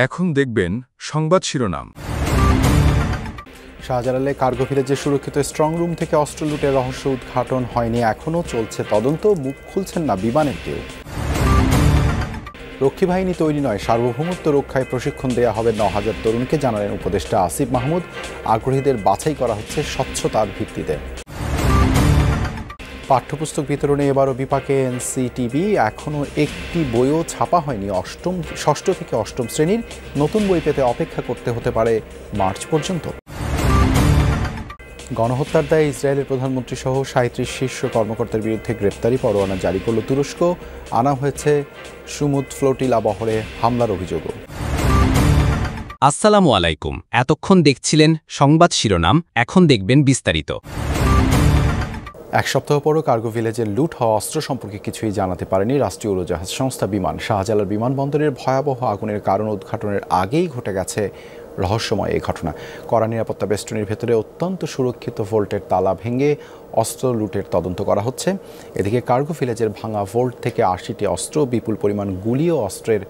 এখন দেখবেন সংবাদ শিরোনাম। শাহজালালে কার্গো ভিলেজের সুরক্ষিত স্ট্রং রুম থেকে অস্ত্র লুটের রহস্য উদ্ঘাটন হয়নি, এখনও চলছে তদন্ত, মুখ খুলছেন না বিমানের কেউ। রক্ষী বাহিনী তৈরি নয়, সার্বভৌমত্ব রক্ষায় প্রশিক্ষণ দেওয়া হবে ৯,০০০ তরুণকে, জানালেন উপদেষ্টা আসিফ মাহমুদ। আগ্রহীদের বাছাই করা হচ্ছে স্বচ্ছতার ভিত্তিতে। পাঠ্যপুস্তক বিতরণে এবারও বিপাকে এনসিটিবি, এখনও একটি বইও ছাপা হয়নি। ষষ্ঠ থেকে অষ্টম শ্রেণীর নতুন বই পেতে অপেক্ষা করতে হতে পারে মার্চ পর্যন্ত। গণহত্যার দায়ে ইসরায়েলের প্রধানমন্ত্রী সহ ৩৭ শীর্ষ কর্মকর্তার বিরুদ্ধে গ্রেপ্তারি পরোয়ানা জারি করল তুরস্ক। আনা হয়েছে সুমুদ ফ্লোটিলা বহরে হামলার অভিযোগও। আসসালামু আলাইকুম। এতক্ষণ দেখছিলেন সংবাদ শিরোনাম, এখন দেখবেন বিস্তারিত। এক সপ্তাহ পরও কার্গো ভিলেজের লুট হওয়া অস্ত্র সম্পর্কে কিছুই জানাতে পারেনি রাষ্ট্রীয় উড়োজাহাজ সংস্থা বিমান। শাহজালাল বিমানবন্দরের ভয়াবহ আগুনের কারণ উদ্ঘাটনের আগেই ঘটে গেছে রহস্যময় এই ঘটনা। কড়া নিরাপত্তা বেষ্টনীর ভেতরে অত্যন্ত সুরক্ষিত ভোল্টের তালা ভেঙে অস্ত্র লুটের তদন্ত করা হচ্ছে। এদিকে কার্গো ভিলেজের ভাঙা ভোল্ট থেকে ৮০টি অস্ত্র, বিপুল পরিমাণ গুলি ও অস্ত্রের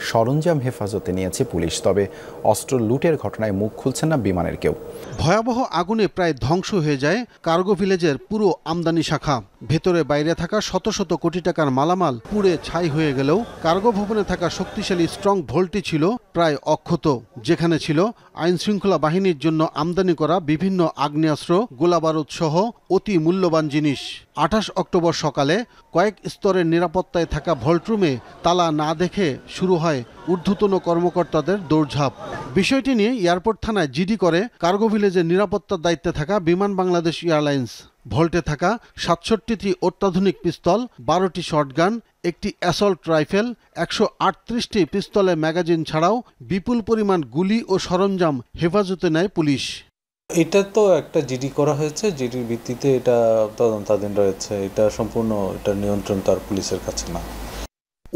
সরঞ্জাম হেফাজতে নিয়েছে পুলিশ। তবে অস্ত্র লুটের ঘটনায় মুখ খুলছেন না বিমানের কেউ। ভয়াবহ আগুনে প্রায় ধ্বংস হয়ে যায় কার্গো ভিলেজের পুরো আমদানি শাখা। ভেতরে বাইরে থাকা শত শত কোটি টাকার মালামাল পুড়ে ছাই হয়ে গেলেও কার্গো ভবনে থাকা শক্তিশালী স্ট্রং ভোল্টটি ছিল প্রায় অক্ষত, যেখানে ছিল আইনশৃঙ্খলা বাহিনীর জন্য আমদানি করা বিভিন্ন আগ্নেয়াস্ত্র, গোলাবারুদ সহ অতি মূল্যবান জিনিস। ২৮ অক্টোবর সকালে কয়েক স্তরের নিরাপত্তায় থাকা ভল্টরুমে তালা না দেখে শুরু হয় ঊর্ধ্বতন কর্মকর্তাদের দৌড়ঝাঁপ। বিষয়টি নিয়ে এয়ারপোর্ট থানায় জিডি করে কার্গো ভিলেজের নিরাপত্তার দায়িত্বে থাকা বিমান বাংলাদেশ এয়ারলাইন্স। ভল্টে থাকা ৬৭টি অত্যাধুনিক পিস্তল, ১২টি শটগান, একটি অ্যাসল্ট রাইফেল, ১৩৮টি পিস্তলের ম্যাগাজিন ছাড়াও বিপুল পরিমাণ গুলি ও সরঞ্জাম হেফাজতে নেয় পুলিশ। এটা তো একটা জিডি করা হয়েছে, জিডির ভিত্তিতে এটা তদন্তাধীন রয়েছে। এটা সম্পূর্ণ এটার নিয়ন্ত্রণ তার পুলিশের কাছে না।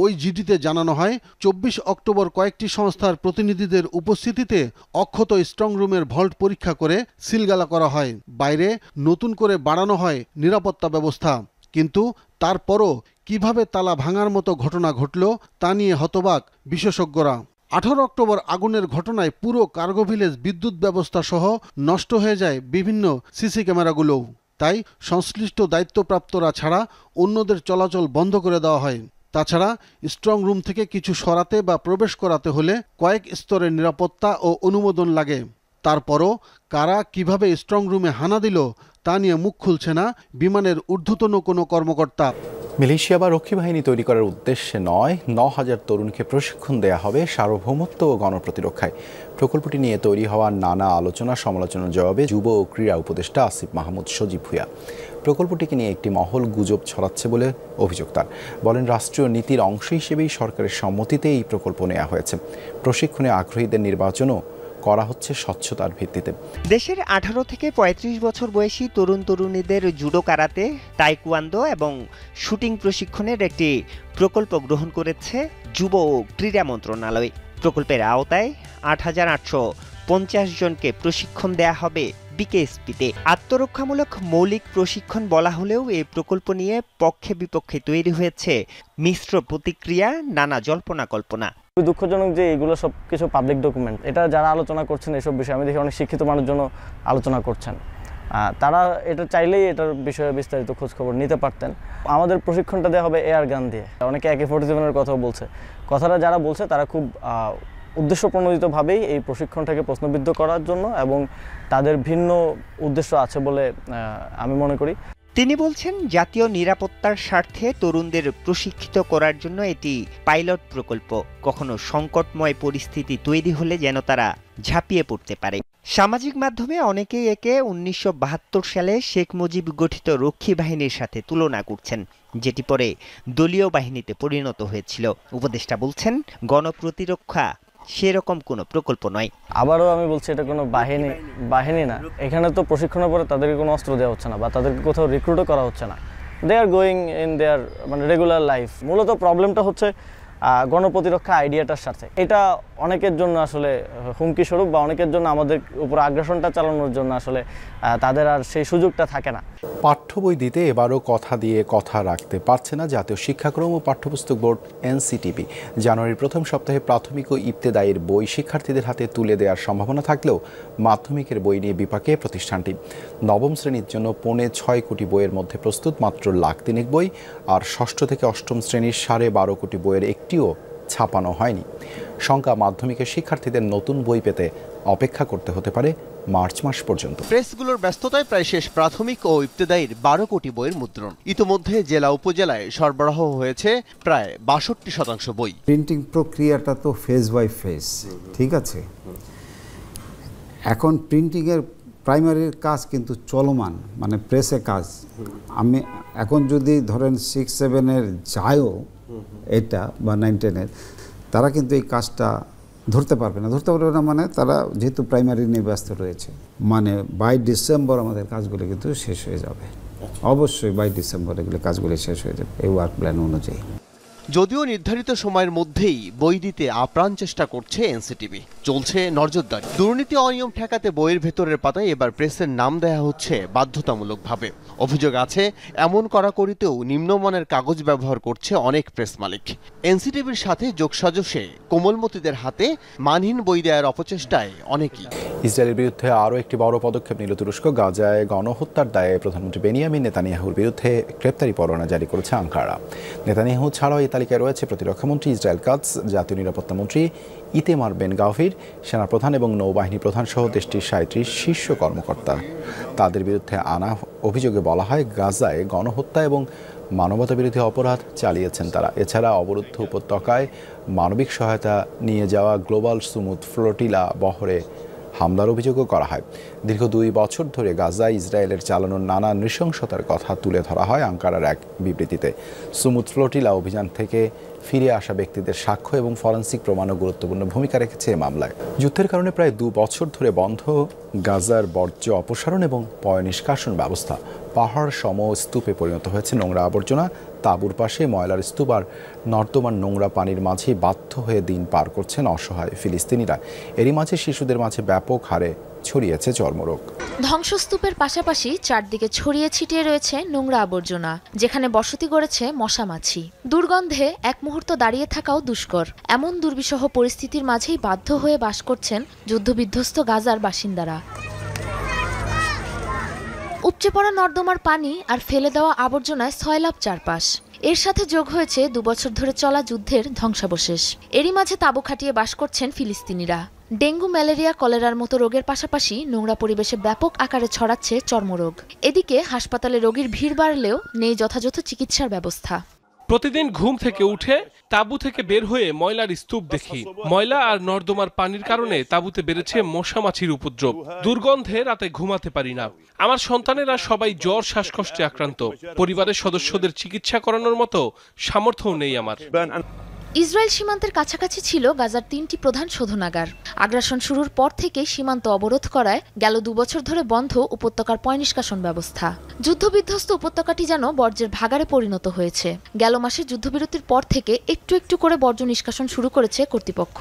ওই জিডিতে জানানো হয় ২৪ অক্টোবর কয়েকটি সংস্থার প্রতিনিধিদের উপস্থিতিতে অক্ষত স্ট্রং রুমের ভল্ট পরীক্ষা করে সিলগালা করা হয়। বাইরে নতুন করে বাড়ানো হয় নিরাপত্তা ব্যবস্থা। কিন্তু তারপরও কিভাবে তালা ভাঙার মতো ঘটনা ঘটল তা নিয়ে হতবাক বিশেষজ্ঞরা। ১৮ অক্টোবর আগুনের ঘটনায় পুরো কার্গো ভিলেজ বিদ্যুৎ ব্যবস্থা সহ নষ্ট হয়ে যায় বিভিন্ন সিসি ক্যামেরাগুলোও। তাই সংশ্লিষ্ট দায়িত্বপ্রাপ্তরা ছাড়া অন্যদের চলাচল বন্ধ করে দেওয়া হয়। তাছাড়া স্ট্রং রুম থেকে কিছু সরাতে বা প্রবেশ করাতে হলে কয়েক স্তরের নিরাপত্তা ও অনুমোদন লাগে। তারপরও কারা কিভাবে স্ট্রং রুমে হানা দিল তা নিয়ে মুখ খুলছে না বিমানের ঊর্ধ্বতন কোনো কর্মকর্তা। মিলিশিয়া বা রক্ষী বাহিনী তৈরি করার উদ্দেশ্যে নয়, ৯,০০০ তরুণকে প্রশিক্ষণ দেয়া হবে সার্বভৌমত্ব ও গণপ্রতিরক্ষায়। প্রকল্পটি নিয়ে তৈরি হওয়া নানা আলোচনা সমালোচনার জবাবে যুব ও ক্রীড়া উপদেষ্টা আসিফ মাহমুদ সজীব ভূঁইয়া প্রকল্পটিকে নিয়ে একটি মহল গুজব ছড়াচ্ছে বলে অভিযোগ তার। বলেন, রাষ্ট্রীয় নীতির অংশ হিসেবেই সরকারের সম্মতিতে এই প্রকল্প নেওয়া হয়েছে। প্রশিক্ষণে আগ্রহীদের নির্বাচনও করা হচ্ছে স্বচ্ছতার ভিত্তিতে। দেশের ১৮ থেকে ৩৫ বছর বয়সী তরুণ তরুণীদের জুডো, কারাতে, তাইকোয়ান্দো এবং শুটিং প্রশিক্ষণের একটি প্রকল্প গ্রহণ করেছে যুব ও ক্রীড়া মন্ত্রণালয়। প্রকল্পের আওতায় ৮,৮৫০ জনকে প্রশিক্ষণ দেয়া হবে বিকেএসপিতে। আত্মরক্ষামূলক মৌলিক প্রশিক্ষণ বলা হলেও এই প্রকল্প নিয়ে পক্ষে বিপক্ষে তৈরি হয়েছে মিশ্র প্রতিক্রিয়া, নানা জল্পনা কল্পনা। দুঃখজনক যে এগুলো সব কিছু পাবলিক ডকুমেন্ট। এটা যারা আলোচনা করছেন এসব বিষয়ে, আমি দেখি অনেক শিক্ষিত মানুষজন আলোচনা করছেন। তারা এটা চাইলেই এটার বিষয়ে বিস্তারিত খোঁজখবর নিতে পারতেন। আমাদের প্রশিক্ষণটা দেওয়া হবে এয়ার গান দিয়ে। অনেকে AK-47-এর কথাও বলছে। কথাটা যারা বলছে তারা খুব উদ্দেশ্যপ্রণোদিতভাবেই এই প্রশিক্ষণটাকে প্রশ্নবিদ্ধ করার জন্য, এবং তাদের ভিন্ন উদ্দেশ্য আছে বলে আমি মনে করি। তিনি বলছেন, জাতীয় নিরাপত্তার স্বার্থে তরুণদের প্রশিক্ষিত করার জন্য এটি পাইলট প্রকল্প। কখনো সংকটময় পরিস্থিতি তৈরি হলে যেন তারা ঝাঁপিয়ে পড়তে পারে। সামাজিক মাধ্যমে অনেকেই একে ১৯৭২ সালে শেখ মুজিব গঠিত রক্ষী বাহিনীর সাথে তুলনা করছেন, যেটি পরে দলীয় বাহিনীতে পরিণত হয়েছিল। উপদেষ্টা বলছেন, গণপ্রতিরক্ষা সেরকম কোনো প্রকল্প নয়। আবারও আমি বলছি, এটা কোনো বাহিনী না। এখানে তো প্রশিক্ষণের পরে তাদেরকে কোনো অস্ত্র দেওয়া হচ্ছে না বা তাদেরকে কোথাও রিক্রুটও করা হচ্ছে না। They are going in their regular life. মূলত প্রবলেমটা হচ্ছে গণপ্রতিরক্ষা আইডিয়াটার সাথে। এটা অনেকের জন্য আসলে হুমকি স্বরূপ বা অনেকের জন্য আমাদের উপর আগ্রাসনটা চালানোর জন্য আসলে তাদের আর সেই সুযোগটা থাকে না। পাঠ্য বই দিতে এবারও কথা দিয়ে কথা রাখতে পারছে না জাতীয় শিক্ষাক্রম ও পাঠ্যপুস্তক বোর্ড এনসিটিবি। জানুয়ারির প্রথম সপ্তাহে প্রাথমিক ও ইবতেদায়ীর বই শিক্ষার্থীদের হাতে তুলে দেওয়ার সম্ভাবনা থাকলেও মাধ্যমিকের বই নিয়ে বিপাকে প্রতিষ্ঠানটি। নবম শ্রেণীর জন্য 6.25 কোটি বইয়ের মধ্যে প্রস্তুত মাত্র 1,03,000 বই, আর ষষ্ঠ থেকে অষ্টম শ্রেণীর 12.5 কোটি বইয়ের একটিও ছাপানো হয়নি। শঙ্কা, মাধ্যমিকের শিক্ষার্থীদের নতুন বই পেতে অপেক্ষা করতে হতে পারে মার্চ মাস পর্যন্ত। প্রেসগুলোর ব্যস্ততায় প্রায় শেষ প্রাথমিক ও ইবতেদায়ীর 12 কোটি বইয়ের মুদ্রণ। ইতোমধ্যে জেলা উপজেলায় সরবরাহ হয়েছে প্রায় 62% বই। প্রিন্টিং প্রক্রিয়াটা তো ফেজ বাই ফেজ, ঠিক আছে। এখন প্রিন্টিংয়ের প্রাইমারির কাজ কিন্তু চলমান, মানে প্রেসে কাজ। আমি এখন যদি ধরেন 6-7-এর যায়ও এটা বা 9-10-এর, তারা কিন্তু এই কাজটা ধরতে পারবে না মানে তারা যেহেতু প্রাইমারি নিয়ে ব্যস্ত রয়েছে, মানে বাই ডিসেম্বর আমাদের কাজগুলো কিন্তু শেষ হয়ে যাবে। অবশ্যই বাই ডিসেম্বর এগুলো কাজগুলো শেষ হয়ে যাবে এই ওয়ার্ক প্ল্যান অনুযায়ী। যদিও নির্ধারিত সময়ের মধ্যেই বই দিতে আপ্রাণ চেষ্টা করছে এনসিটিবি, চলছে নজরদারি। দুর্নীতি অনিয়ম ঠেকাতে বইয়ের ভেতরের পাতায় এবার প্রেসের নাম দেয়া হচ্ছে বাধ্যতামূলকভাবে। অভিযোগ আছে এমন কড়াকড়িতেও নিম্নমানের কাগজ ব্যবহার করছে অনেক প্রেস মালিক। এনসিটিবির সাথে যোগসাজশে কোমলমতিদের হাতে মানহীন বই দেওয়ার অপচেষ্টায় অনেকেই। ইসরায়েলের বিরুদ্ধে আরও একটি বড় পদক্ষেপ নিল তুরস্ক। গাজায় গণহত্যার দায়ে প্রধানমন্ত্রী বেনিয়ামিন নেতানিয়াহুর বিরুদ্ধে গ্রেপ্তারি পরোয়ানা জারি করেছে আঙ্কারা। নেতানিয়াহু ছাড়াও এই তালিকায় রয়েছে প্রতিরক্ষামন্ত্রী ইসরায়েল কাটজ, জাতীয় নিরাপত্তা মন্ত্রী ইতেমার বেন গাভির, সেনাপ্রধান এবং নৌবাহিনী প্রধান সহ দেশটির 37 শীর্ষ কর্মকর্তা। তাদের বিরুদ্ধে আনা অভিযোগে বলা হয় গাজায় গণহত্যা এবং মানবতাবিরোধী অপরাধ চালিয়েছেন তারা। এছাড়া অবরুদ্ধ উপত্যকায় মানবিক সহায়তা নিয়ে যাওয়া গ্লোবাল সুমুদ ফ্লোটিলা বহরে হামলার অভিযোগও করা হয়। দীর্ঘ 2 বছর ধরে গাজায় ইসরায়েলের চালানোর নানা নৃশংসতার কথা তুলে ধরা হয় আঙ্কারার এক বিবৃতিতে। সুমুদ ফ্লোটিলা অভিযান থেকে ফিরে আসা ব্যক্তিদের সাক্ষ্য এবং ফরেনসিক প্রমাণও গুরুত্বপূর্ণ ভূমিকা রেখেছে এই মামলায়। যুদ্ধের কারণে প্রায় 2 বছর ধরে বন্ধ গাজার বর্জ্য অপসারণ এবং পয়ঃনিষ্কাশন ব্যবস্থা। পাহাড় সম স্তূপে পরিণত হয়েছে নোংরা আবর্জনা। তাঁবুর পাশে ময়লার স্তূপ আর নর্দমার নোংরা পানির মাঝে বাধ্য হয়ে দিন পার করছেন অসহায় ফিলিস্তিনিরা। এরই মাঝে শিশুদের মাঝে ব্যাপক হারে ছড়িয়েছে চর্মরোগ। ধ্বংসস্তূপের পাশাপাশি চারদিকে ছড়িয়ে ছিটিয়ে রয়েছে নোংরা আবর্জনা, যেখানে বসতি গড়েছে মশা মাছি। দুর্গন্ধে এক মুহূর্ত দাঁড়িয়ে থাকাও দুষ্কর। এমন দুর্বিষহ পরিস্থিতির মাঝেই বাধ্য হয়ে বাস করছেন যুদ্ধবিধ্বস্ত গাজার বাসিন্দারা। উপচে পড়া নর্দমার পানি আর ফেলে দেওয়া আবর্জনায় সয়লাব চারপাশ। এর সাথে যোগ হয়েছে 2 বছর ধরে চলা যুদ্ধের ধ্বংসাবশেষ। এরই মাঝে তাঁবু খাটিয়ে বাস করছেন ফিলিস্তিনিরা। ডেঙ্গু, ম্যালেরিয়া, কলেরার মতো রোগের পাশাপাশি নোংরা পরিবেশে ব্যাপক আকারে ছড়াচ্ছে চর্মরোগ। এদিকে হাসপাতালে রোগীর ভিড় বাড়লেও নেই যথাযথ চিকিৎসার ব্যবস্থা। প্রতিদিন ঘুম থেকে উঠে তাঁবু থেকে বের হয়ে ময়লার স্তূপ দেখি। ময়লা আর নর্দমার পানির কারণে তাঁবুতে বেড়েছে মশা মাছির উপদ্রব। দুর্গন্ধে রাতে ঘুমাতে পারি না। আমার সন্তানেরা সবাই জ্বর, শ্বাসকষ্টে আক্রান্ত। পরিবারের সদস্যদের চিকিৎসা করানোর মতো সামর্থ্যও নেই আমার। ইসরায়েল সীমান্তের কাছাকাছি ছিল গাজার 3টি প্রধান শোধনাগার। আগ্রাসন শুরুর পর থেকেই সীমান্ত অবরোধ করায় গেল 2 বছর ধরে বন্ধ উপত্যকার পয়ঃনিষ্কাশন ব্যবস্থা। যুদ্ধবিধ্বস্ত উপত্যকাটি যেন বর্জ্যের ভাগাড়ে পরিণত হয়েছে। গেল মাসে যুদ্ধবিরতির পর থেকে একটু একটু করে বর্জ্য নিষ্কাশন শুরু করেছে কর্তৃপক্ষ।